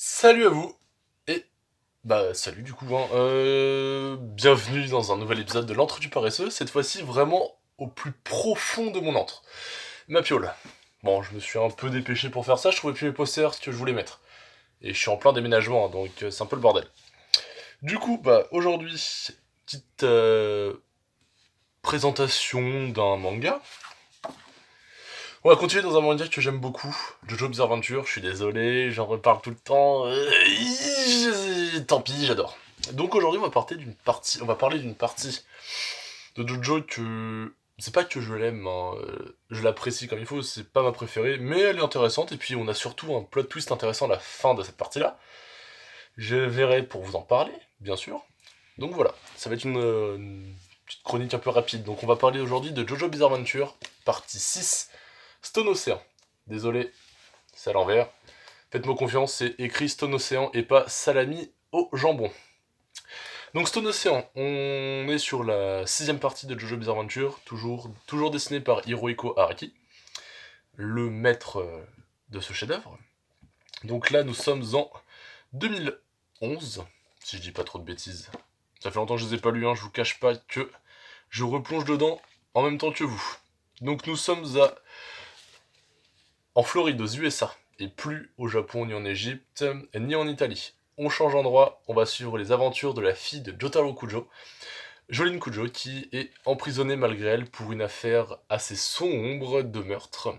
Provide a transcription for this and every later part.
Salut à vous et salut du coup bienvenue dans un nouvel épisode de l'antre du paresseux, cette fois-ci vraiment au plus profond de mon antre. Ma piole. Bon, je me suis un peu dépêché pour faire ça, je trouvais plus les posters que je voulais mettre. Et je suis en plein déménagement, hein, donc c'est un peu le bordel. Du coup, aujourd'hui, petite présentation d'un manga. On va continuer dans un manga que j'aime beaucoup, Jojo Bizarre Adventure, je suis désolé, j'en reparle tout le temps. Tant pis, j'adore. Donc aujourd'hui on va parler d'une partie de Jojo que. C'est pas que je l'aime, hein, je l'apprécie comme il faut, c'est pas ma préférée, mais elle est intéressante, et puis on a surtout un plot twist intéressant à la fin de cette partie-là. Je verrai pour vous en parler, bien sûr. Donc voilà, ça va être une petite chronique un peu rapide. Donc on va parler aujourd'hui de Jojo Bizarre Adventure, partie 6, Stone Ocean. Désolé, c'est à l'envers. Faites-moi confiance, c'est écrit Stone Ocean et pas salami au jambon. Donc Stone Ocean, on est sur la sixième partie de Jojo Bizarre Adventure, toujours dessinée par Hirohiko Araki, le maître de ce chef-d'œuvre. Donc là, nous sommes en 2011, si je dis pas trop de bêtises. Ça fait longtemps que je les ai pas lus, hein, je vous cache pas que je replonge dedans en même temps que vous. Donc nous sommes en Floride, aux USA, et plus au Japon, ni en Égypte, ni en Italie. On change d'endroit, on va suivre les aventures de la fille de Jotaro Kujo, Jolene Kujo, qui est emprisonnée malgré elle pour une affaire assez sombre de meurtre.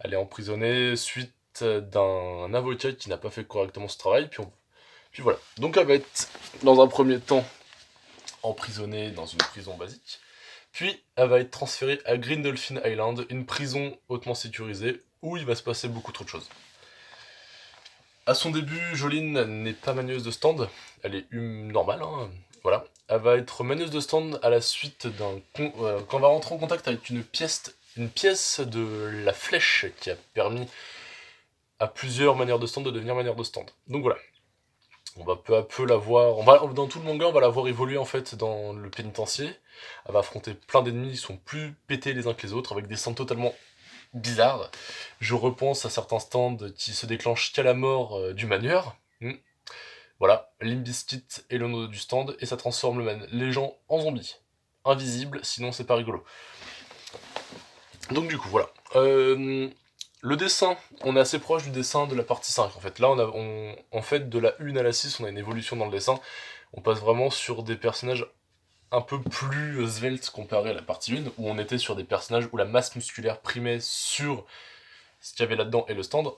Elle est emprisonnée suite d'un avocat qui n'a pas fait correctement ce travail, puis voilà. Donc elle va être, dans un premier temps, emprisonnée dans une prison basique, puis elle va être transférée à Green Dolphin Island, une prison hautement sécurisée, où il va se passer beaucoup trop de choses. À son début, Jolene n'est pas manieuse de stand, elle est normale, hein, voilà. Elle va être manieuse de stand à la suite quand on va rentrer en contact avec une pièce de la flèche qui a permis à plusieurs manières de stand de devenir manière de stand. Donc voilà. On va peu à peu la voir. Dans tout le manga, on va la voir évoluer en fait dans le pénitencier. Elle va affronter plein d'ennemis qui sont plus pétés les uns que les autres, avec des stands totalement bizarres. Je repense à certains stands qui se déclenchent qu'à la mort du manieur. Voilà, Limp Bizkit est le nom du stand, et ça transforme les gens en zombies. Invisibles, sinon c'est pas rigolo. Donc du coup, voilà. Le dessin, on est assez proche du dessin de la partie 5, en fait. Là, en fait, de la 1 à la 6, on a une évolution dans le dessin. On passe vraiment sur des personnages un peu plus sveltes comparé à la partie 1, où on était sur des personnages où la masse musculaire primait sur ce qu'il y avait là-dedans et le stand.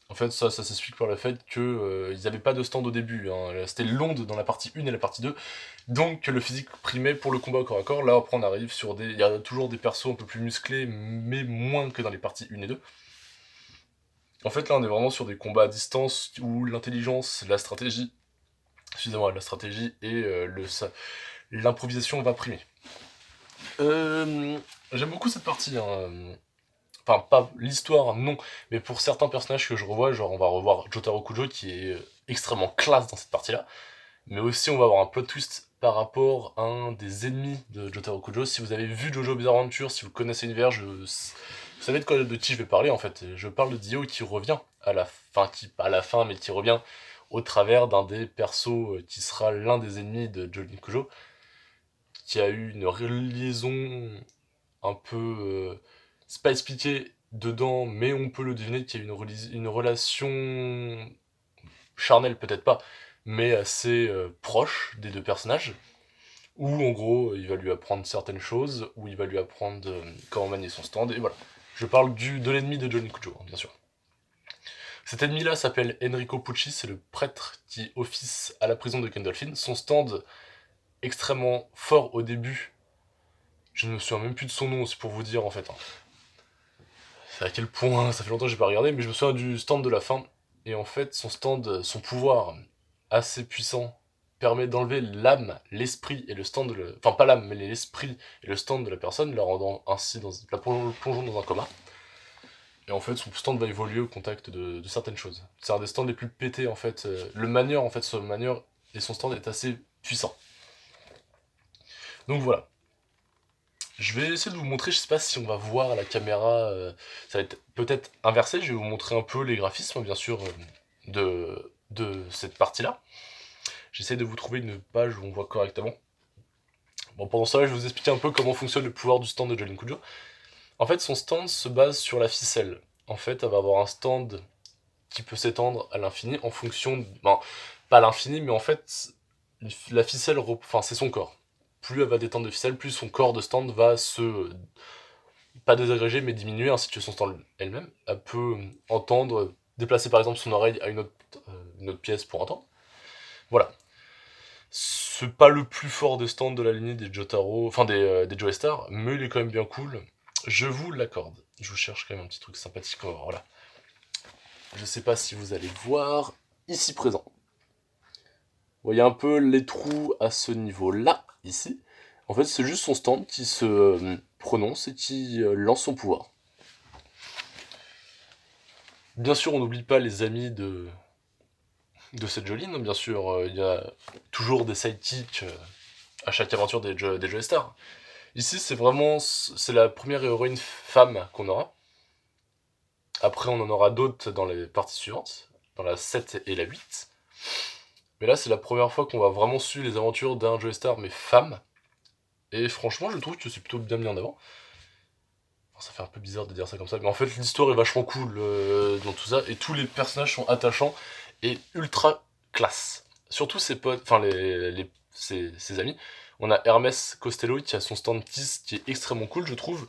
En fait, ça s'explique par le fait que ils n'avaient pas de stand au début, hein. C'était l'onde dans la partie 1 et la partie 2, donc le physique primait pour le combat au corps à corps. Là, après, on arrive sur des... Il y a toujours des persos un peu plus musclés, mais moins que dans les parties 1 et 2. En fait, là, on est vraiment sur des combats à distance où l'intelligence, la stratégie, excusez-moi, la stratégie et l'improvisation va primer. J'aime beaucoup cette partie, hein. Enfin, pas l'histoire, non, mais pour certains personnages que je revois, genre on va revoir Jotaro Kujo qui est extrêmement classe dans cette partie-là, mais aussi on va avoir un plot twist par rapport à un des ennemis de Jotaro Kujo. Si vous avez vu Jojo Bizarre Adventure, si vous connaissez l'univers, vous savez de qui je vais parler en fait. Je parle de Dio qui revient à la fin, pas à la fin, mais qui revient au travers d'un des persos qui sera l'un des ennemis de Jolene Kujo, qui a eu une liaison un peu... c'est pas expliqué dedans, mais on peut le deviner qu'il y a une relation charnelle, peut-être pas, mais assez proche des deux personnages, où en gros il va lui apprendre certaines choses, où il va lui apprendre comment manier son stand, et voilà. Je parle de l'ennemi de Johnny Kujo, hein, bien sûr. Cet ennemi-là s'appelle Enrico Pucci, c'est le prêtre qui office à la prison de Gandolfin. Son stand, extrêmement fort au début, je ne me souviens même plus de son nom, c'est pour vous dire en fait, hein. C'est à quel point, ça fait longtemps que j'ai pas regardé, mais je me souviens du stand de la fin. Et en fait, son stand, son pouvoir assez puissant, permet d'enlever l'âme, l'esprit et le stand enfin pas l'âme, mais l'esprit et le stand de la personne, la rendant ainsi la plongeant dans un coma. Et en fait, son stand va évoluer au contact de certaines choses. C'est un des stands les plus pétés en fait. Le manieur, en fait, son manieur et son stand est assez puissant. Donc voilà. Je vais essayer de vous montrer, je sais pas si on va voir à la caméra, ça va être peut-être inversé, je vais vous montrer un peu les graphismes, bien sûr, de cette partie-là. J'essaie de vous trouver une page où on voit correctement. Bon, pendant ça, je vais vous expliquer un peu comment fonctionne le pouvoir du stand de Jolene Kujo. En fait, son stand se base sur la ficelle. En fait, elle va avoir un stand qui peut s'étendre à l'infini en fonction... Ben, pas à l'infini, mais en fait, la ficelle... Enfin, c'est son corps. Plus elle va détendre de ficelle, plus son corps de stand va se... pas désagréger, mais diminuer, ainsi que son stand elle-même. Elle peut entendre, déplacer par exemple son oreille à une autre pièce pour entendre. Voilà. C'est pas le plus fort des stands de la lignée des Jotaro, enfin des Joestar, mais il est quand même bien cool. Je vous l'accorde. Je vous cherche quand même un petit truc sympathique. Voilà. Je sais pas si vous allez voir ici présent. Vous voyez un peu les trous à ce niveau-là, ici. En fait, c'est juste son stand qui se prononce et qui lance son pouvoir. Bien sûr, on n'oublie pas les amis de cette Jolene. Bien sûr, il y a toujours des sidekicks à chaque aventure des Joestar. Ici, c'est la première héroïne femme qu'on aura. Après, on en aura d'autres dans les parties suivantes, dans la 7 et la 8. Mais là, c'est la première fois qu'on va vraiment suivre les aventures d'un Joestar, mais femme. Et franchement, je trouve que c'est plutôt bien mis en avant. Enfin, ça fait un peu bizarre de dire ça comme ça, mais en fait, l'histoire est vachement cool dans tout ça, et tous les personnages sont attachants et ultra classe. Surtout ses potes, enfin ses amis. On a Hermès Costello qui a son stand Kiss qui est extrêmement cool, je trouve.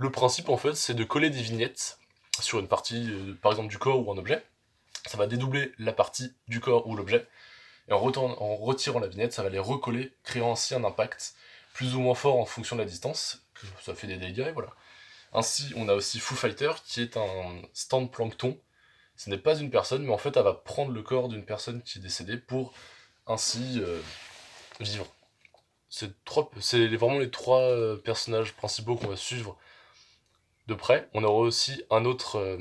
Le principe, en fait, c'est de coller des vignettes sur une partie, par exemple, du corps ou un objet. Ça va dédoubler la partie du corps ou l'objet. Et en retirant la vignette, ça va les recoller, créant ainsi un impact plus ou moins fort en fonction de la distance. Ça fait des dégâts, et voilà. Ainsi, on a aussi Foo Fighter, qui est un stand plancton. Ce n'est pas une personne, mais en fait, elle va prendre le corps d'une personne qui est décédée pour ainsi vivre. C'est vraiment les trois personnages principaux qu'on va suivre de près. On aura aussi un autre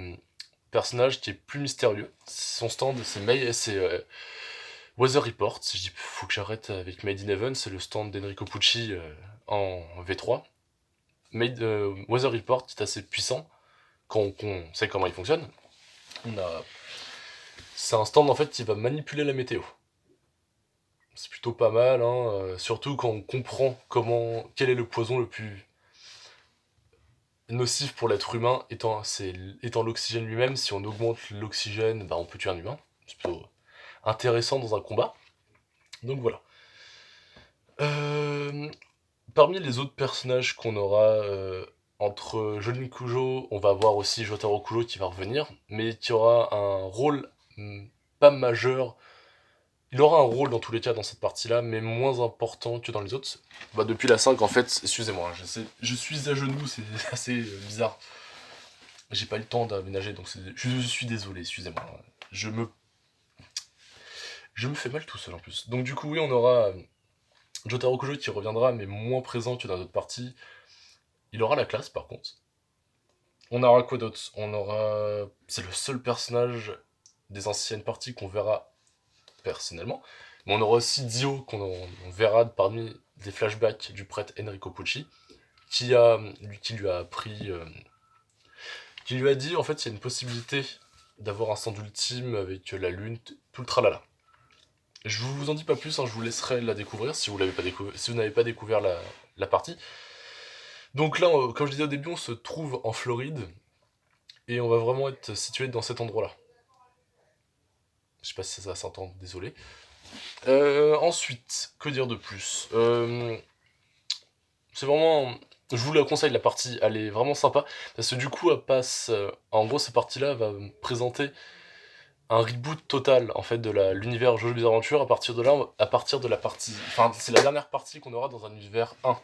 personnage qui est plus mystérieux. Son stand, c'est Weather Report. Je dis, faut que j'arrête avec Made in Heaven, c'est le stand d'Enrico Pucci en V3. Weather Report qui est assez puissant quand on sait comment il fonctionne. C'est un stand en fait qui va manipuler la météo. C'est plutôt pas mal, surtout quand on comprend quel est le poison le plus nocif pour l'être humain, étant l'oxygène lui-même. Si on augmente l'oxygène, on peut tuer un humain. C'est plutôt intéressant dans un combat. Donc voilà. Parmi les autres personnages qu'on aura entre Jolene Kujo, on va avoir aussi Jotaro Kujo qui va revenir, mais qui aura un rôle pas majeur. Il aura un rôle dans tous les cas dans cette partie-là, mais moins important que dans les autres. Depuis la 5, en fait, excusez-moi, je suis à genoux, c'est assez bizarre. J'ai pas eu le temps d'aménager, donc je suis désolé, excusez-moi. Je me fais mal tout seul en plus. Donc du coup, oui, on aura Jotaro Kujo qui reviendra, mais moins présent que dans d'autres parties. Il aura la classe, par contre. On aura quoi d'autre ? C'est le seul personnage des anciennes parties qu'on verra personnellement. Mais on aura aussi Dio, qu'on verra parmi des flashbacks du prêtre Enrico Pucci, qui lui a appris... qui lui a dit, en fait, il y a une possibilité d'avoir un stand ultime avec la lune, tout le tralala. Je vous en dis pas plus, je vous laisserai la découvrir si vous n'avez pas découvert la partie. Donc là, comme je disais au début, on se trouve en Floride, et on va vraiment être situé dans cet endroit-là. Je sais pas si ça s'entend, désolé. Ensuite, que dire de plus c'est vraiment... Je vous la conseille, la partie, elle est vraiment sympa, parce que du coup, elle passe... en gros, cette partie-là va me présenter un reboot total, en fait, de l'univers Jojo's Bizarre Adventure, à partir de là, à partir de la partie... Enfin, c'est la dernière partie qu'on aura dans un univers 1.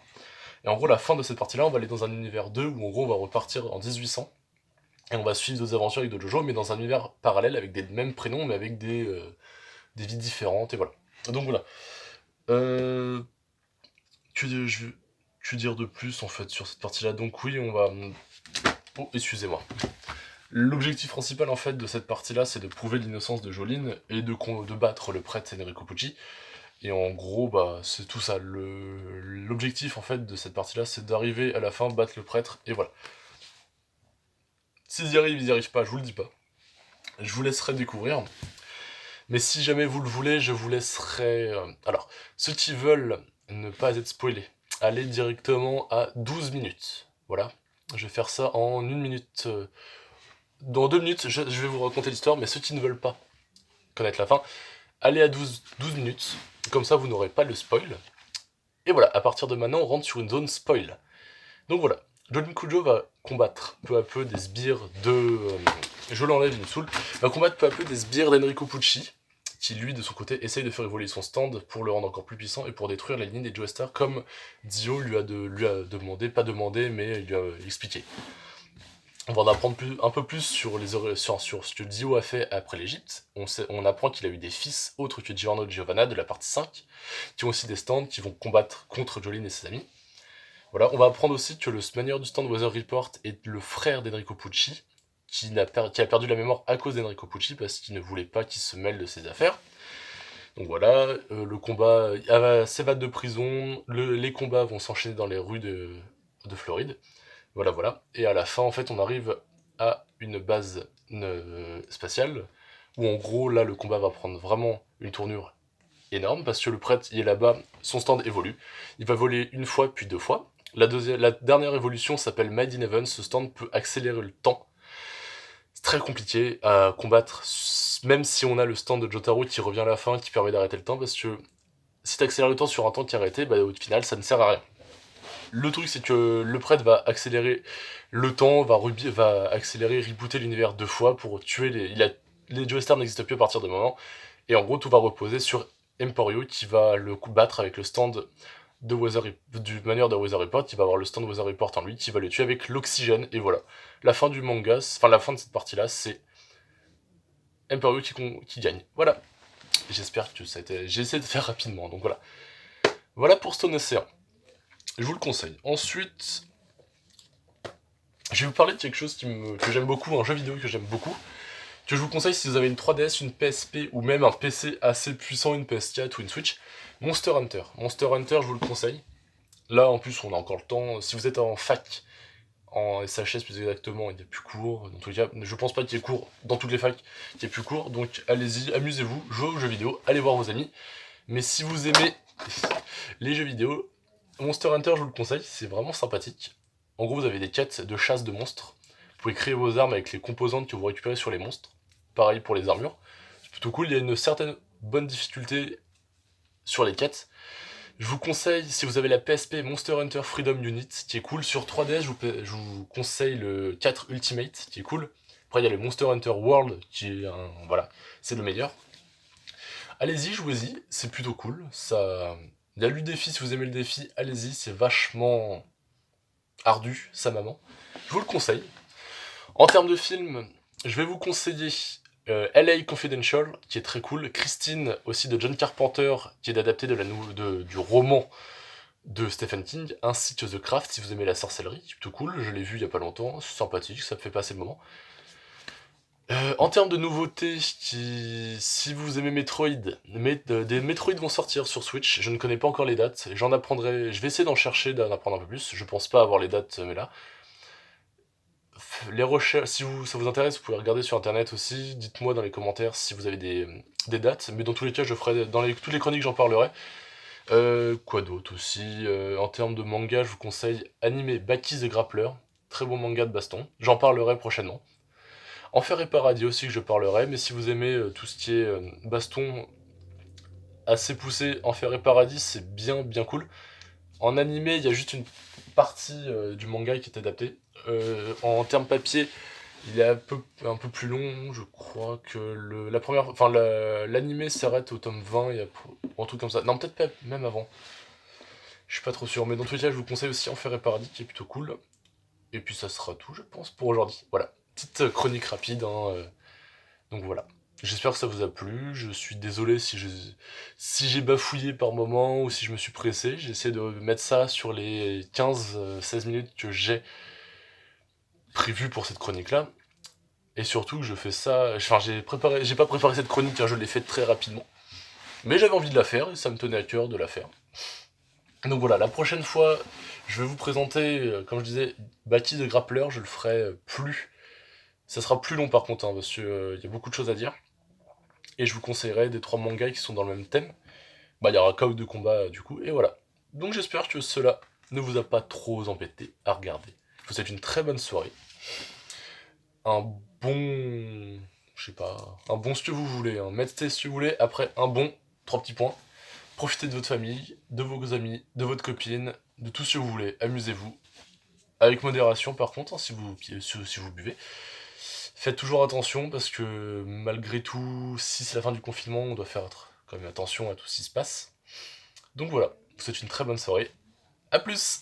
Et en gros, la fin de cette partie-là, on va aller dans un univers 2, où en gros, on va repartir en 1800, et on va suivre d'autres aventures avec de Jojo, mais dans un univers parallèle, avec des mêmes prénoms, mais avec des vies différentes, et voilà. Donc voilà. Que dire de plus, en fait, sur cette partie-là ? Donc oui, on va... Oh, excusez-moi. L'objectif principal, en fait, de cette partie-là, c'est de prouver l'innocence de Jolene, et de battre le prêtre Enrico Pucci. Et en gros, c'est tout ça. L'objectif, en fait, de cette partie-là, c'est d'arriver à la fin, battre le prêtre, et voilà. S'ils y arrivent, ils y arrivent pas, je vous le dis pas. Je vous laisserai découvrir. Mais si jamais vous le voulez, je vous laisserai... Alors, ceux qui veulent ne pas être spoilés, allez directement à 12 minutes. Voilà. Je vais faire ça en 1 minute. Dans 2 minutes, je vais vous raconter l'histoire, mais ceux qui ne veulent pas connaître la fin, allez à 12 minutes. Comme ça, vous n'aurez pas le spoil. Et voilà, à partir de maintenant, on rentre sur une zone spoil. Donc voilà, Jolin Kujo va combattre peu à peu des sbires de... je l'enlève, il me saoule. Va combattre peu à peu des sbires d'Enrico Pucci, qui lui, de son côté, essaye de faire évoluer son stand pour le rendre encore plus puissant et pour détruire la ligne des Joestar, comme Dio lui a demandé, pas demandé, mais il lui a expliqué. On va en apprendre un peu plus sur ce que Dio a fait après l'Egypte. On apprend qu'il a eu des fils autres que Giovanni et Giovanna de la partie 5, qui ont aussi des stands, qui vont combattre contre Jolin et ses amis. Voilà, on va apprendre aussi que le manager du stand Weather Report est le frère d'Enrico Pucci, qui a perdu la mémoire à cause d'Enrico Pucci parce qu'il ne voulait pas qu'il se mêle de ses affaires. Donc voilà, le combat s'évade de prison, les combats vont s'enchaîner dans les rues de Floride. Voilà. Et à la fin, en fait, on arrive à une base spatiale, où en gros, là, le combat va prendre vraiment une tournure énorme, parce que le prêtre, il est là-bas, son stand évolue. Il va voler une fois, puis 2 fois. La dernière évolution s'appelle Made in Heaven, ce stand peut accélérer le temps. C'est très compliqué à combattre, même si on a le stand de Jotaro qui revient à la fin, qui permet d'arrêter le temps, parce que si t'accélères le temps sur un temps qui est arrêté, bah, au final, ça ne sert à rien. Le truc, c'est que le prêtre va accélérer le temps, va accélérer, rebooter l'univers 2 fois pour tuer les Joestars n'existent plus à partir de moment, et en gros, tout va reposer sur Emporio qui va le battre avec le stand du manière de Weather Report, il va avoir le stand Weather Report en lui, qui va le tuer avec l'oxygène, et voilà. La fin du manga, enfin la fin de cette partie-là, c'est Emporio qui gagne. Voilà. J'espère que ça a été... J'ai essayé de faire rapidement, donc voilà. Voilà pour Stone Ocean. Je vous le conseille. Ensuite, je vais vous parler de quelque chose que j'aime beaucoup, un jeu vidéo que j'aime beaucoup, que je vous conseille si vous avez une 3DS, une PSP ou même un PC assez puissant, une PS4 ou une Switch. Monster Hunter. Monster Hunter, je vous le conseille. Là, en plus, on a encore le temps. Si vous êtes en fac, en SHS plus exactement, il est plus court. Dans tous les cas, je pense pas qu'il y ait court dans toutes les facs, qu'il y ait plus court. Donc allez-y, amusez-vous, jouez aux jeux vidéo, allez voir vos amis. Mais si vous aimez les jeux vidéo, Monster Hunter, je vous le conseille, c'est vraiment sympathique. En gros, vous avez des quêtes de chasse de monstres. Vous pouvez créer vos armes avec les composantes que vous récupérez sur les monstres. Pareil pour les armures. C'est plutôt cool, il y a une certaine bonne difficulté sur les quêtes. Je vous conseille, si vous avez la PSP, Monster Hunter Freedom Unit, qui est cool. Sur 3DS, je vous conseille le 4 Ultimate, qui est cool. Après, il y a le Monster Hunter World, qui est voilà, c'est le meilleur. Allez-y, jouez-y, c'est plutôt cool. Il y a le défi, si vous aimez le défi, allez-y, c'est vachement ardu, sa maman. Je vous le conseille. En termes de film, je vais vous conseiller LA Confidential, qui est très cool. Christine, aussi de John Carpenter, qui est adapté du roman de Stephen King, ainsi que The Craft, si vous aimez la sorcellerie, c'est plutôt cool. Je l'ai vu il y a pas longtemps, c'est sympathique, ça me fait passer le moment. En termes de nouveautés, si vous aimez Metroid, des Metroid vont sortir sur Switch, je ne connais pas encore les dates, je vais essayer d'en chercher, d'en apprendre un peu plus, je pense pas avoir les dates, mais là. Les recherches, si ça vous intéresse, vous pouvez regarder sur internet aussi, dites-moi dans les commentaires si vous avez des dates, mais dans tous les cas, je ferai, toutes les chroniques, j'en parlerai. Quoi d'autre aussi, en termes de manga, je vous conseille Anime Baki the Grappler, très bon manga de baston, j'en parlerai prochainement. Enfer et Paradis aussi que je parlerai, mais si vous aimez tout ce qui est baston assez poussé, Enfer et Paradis c'est bien cool. En animé, il y a juste une partie du manga qui est adaptée. En termes papier, il est un peu plus long, je crois que l'animé s'arrête au tome 20, un truc comme ça. Non, peut-être pas même avant. Je suis pas trop sûr, mais dans tous les cas, je vous conseille aussi Enfer et Paradis qui est plutôt cool. Et puis ça sera tout, je pense, pour aujourd'hui. Voilà. Petite chronique rapide, hein, donc voilà. J'espère que ça vous a plu. Je suis désolé si j'ai bafouillé par moment ou si je me suis pressé. J'essaie de mettre ça sur les 15-16 minutes que j'ai prévues pour cette chronique-là. Et surtout que je fais ça... Enfin, j'ai pas préparé cette chronique, car je l'ai faite très rapidement. Mais j'avais envie de la faire et ça me tenait à cœur de la faire. Donc voilà, la prochaine fois, je vais vous présenter, comme je disais, Baki the Grappler. Je le ferai plus Ça sera plus long par contre, hein, parce qu'il y a beaucoup de choses à dire. Et je vous conseillerai des 3 mangas qui sont dans le même thème. Bah, il y aura KO de combat du coup, et voilà. Donc j'espère que cela ne vous a pas trop embêté à regarder. Je vous souhaite une très bonne soirée. Un bon... Je sais pas... Un bon ce que vous voulez, un Medstay ce que vous voulez. Après, un bon, 3 petits points. Profitez de votre famille, de vos amis, de votre copine, de tout ce que vous voulez. Amusez-vous. Avec modération par contre, hein, si vous buvez. Faites toujours attention parce que malgré tout, si c'est la fin du confinement, on doit faire quand même attention à tout ce qui se passe. Donc voilà, je vous souhaite une très bonne soirée. A plus!